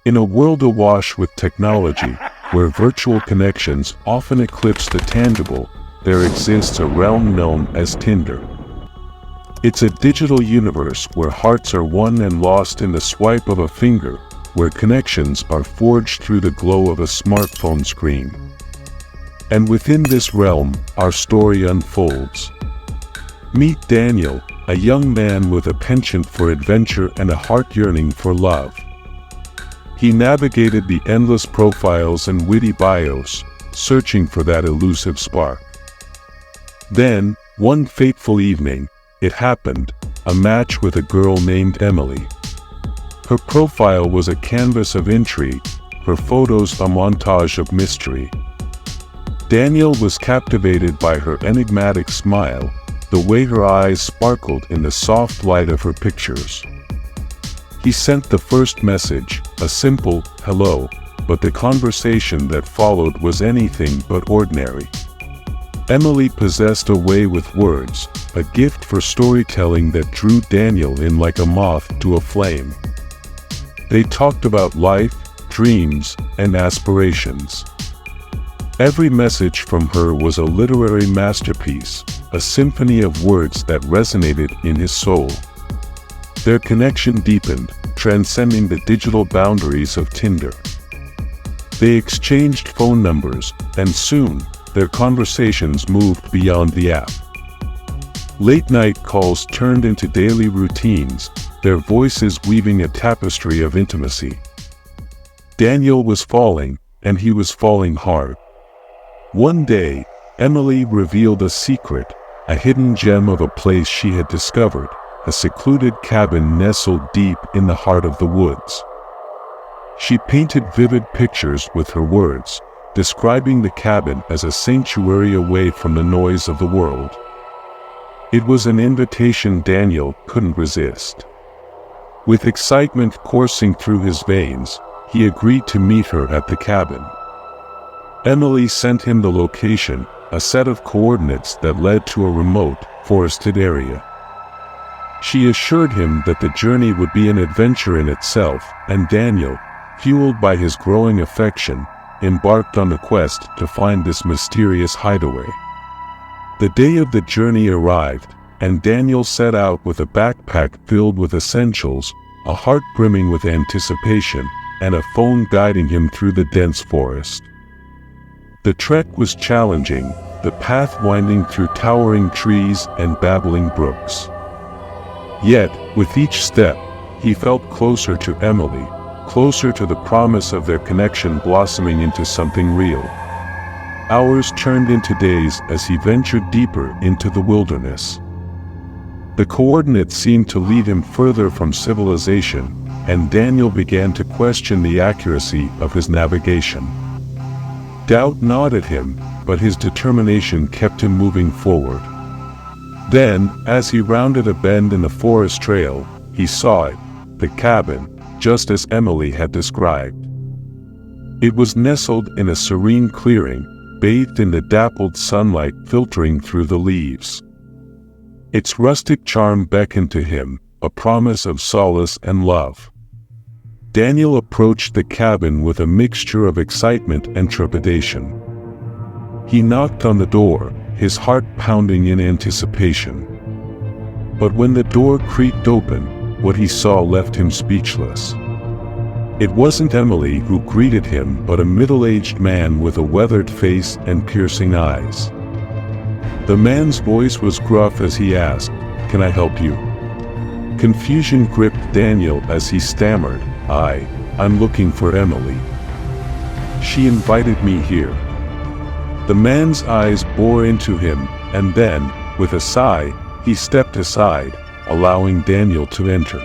In a world awash with technology, where virtual connections often eclipse the tangible, there exists a realm known as Tinder. It's a digital universe where hearts are won and lost in the swipe of a finger, where connections are forged through the glow of a smartphone screen. And within this realm, our story unfolds. Meet Daniel, a young man with a penchant for adventure and a heart yearning for love. He navigated the endless profiles and witty bios, searching for that elusive spark. Then, one fateful evening, it happened, a match with a girl named Emily. Her profile was a canvas of intrigue, her photos a montage of mystery. Daniel was captivated by her enigmatic smile, the way her eyes sparkled in the soft light of her pictures. He sent the first message, a simple hello, but the conversation that followed was anything but ordinary. Emily possessed a way with words, a gift for storytelling that drew Daniel in like a moth to a flame. They talked about life, dreams, and aspirations. Every message from her was a literary masterpiece, a symphony of words that resonated in his soul. Their connection deepened, transcending the digital boundaries of Tinder. They exchanged phone numbers, and soon, their conversations moved beyond the app. Late-night calls turned into daily routines, their voices weaving a tapestry of intimacy. Daniel was falling, and he was falling hard. One day, Emily revealed a secret, a hidden gem of a place she had discovered, a secluded cabin nestled deep in the heart of the woods. She painted vivid pictures with her words, describing the cabin as a sanctuary away from the noise of the world. It was an invitation Daniel couldn't resist. With excitement coursing through his veins, he agreed to meet her at the cabin. Emily sent him the location, a set of coordinates that led to a remote, forested area. She assured him that the journey would be an adventure in itself, and Daniel, fueled by his growing affection, embarked on the quest to find this mysterious hideaway. The day of the journey arrived, and Daniel set out with a backpack filled with essentials, a heart brimming with anticipation, and a phone guiding him through the dense forest. The trek was challenging, the path winding through towering trees and babbling brooks. Yet, with each step, he felt closer to Emily, closer to the promise of their connection blossoming into something real. Hours turned into days as he ventured deeper into the wilderness. The coordinates seemed to lead him further from civilization, and Daniel began to question the accuracy of his navigation. Doubt gnawed at him, but his determination kept him moving forward. Then, as he rounded a bend in the forest trail, he saw it, the cabin, just as Emily had described. It was nestled in a serene clearing, bathed in the dappled sunlight filtering through the leaves. Its rustic charm beckoned to him, a promise of solace and love. Daniel approached the cabin with a mixture of excitement and trepidation. He knocked on the door, his heart pounding in anticipation. But when the door creaked open, what he saw left him speechless. It wasn't Emily who greeted him, but a middle-aged man with a weathered face and piercing eyes. The man's voice was gruff as he asked, "Can I help you?" Confusion gripped Daniel as he stammered, I'm looking for Emily. She invited me here." The man's eyes bore into him, and then, with a sigh, he stepped aside, allowing Daniel to enter.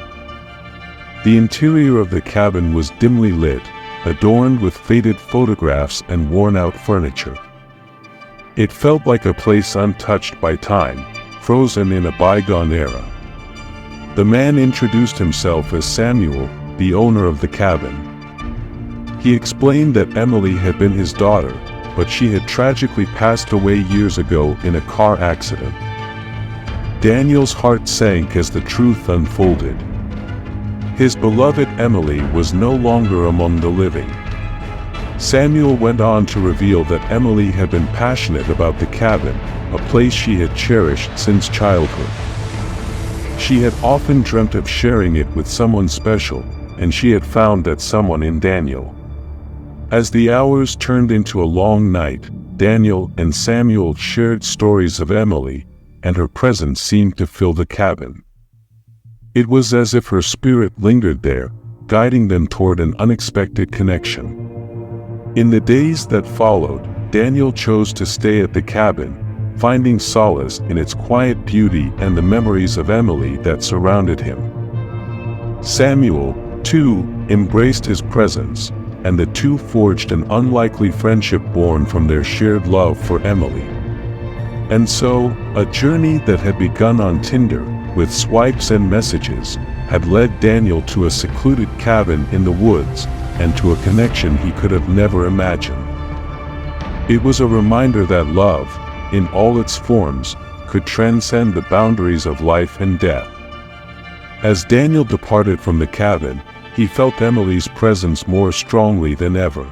The interior of the cabin was dimly lit, adorned with faded photographs and worn-out furniture. It felt like a place untouched by time, frozen in a bygone era. The man introduced himself as Samuel, the owner of the cabin. He explained that Emily had been his daughter, but she had tragically passed away years ago in a car accident. Daniel's heart sank as the truth unfolded. His beloved Emily was no longer among the living. Samuel went on to reveal that Emily had been passionate about the cabin, a place she had cherished since childhood. She had often dreamt of sharing it with someone special, and she had found that someone in Daniel. As the hours turned into a long night, Daniel and Samuel shared stories of Emily, and her presence seemed to fill the cabin. It was as if her spirit lingered there, guiding them toward an unexpected connection. In the days that followed, Daniel chose to stay at the cabin, finding solace in its quiet beauty and the memories of Emily that surrounded him. Samuel, too, embraced his presence, and the two forged an unlikely friendship born from their shared love for Emily. And so, a journey that had begun on Tinder, with swipes and messages, had led Daniel to a secluded cabin in the woods, and to a connection he could have never imagined. It was a reminder that love, in all its forms, could transcend the boundaries of life and death. As Daniel departed from the cabin, he felt Emily's presence more strongly than ever.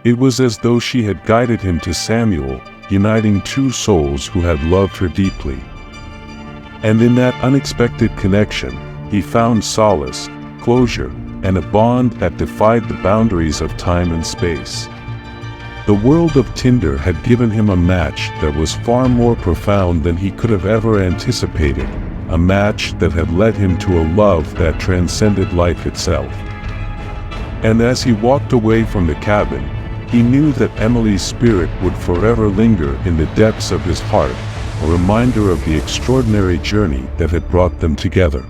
It was as though she had guided him to Samuel, uniting two souls who had loved her deeply. And in that unexpected connection, he found solace, closure, and a bond that defied the boundaries of time and space. The world of Tinder had given him a match that was far more profound than he could have ever anticipated, a match that had led him to a love that transcended life itself. And as he walked away from the cabin, he knew that Emily's spirit would forever linger in the depths of his heart, a reminder of the extraordinary journey that had brought them together.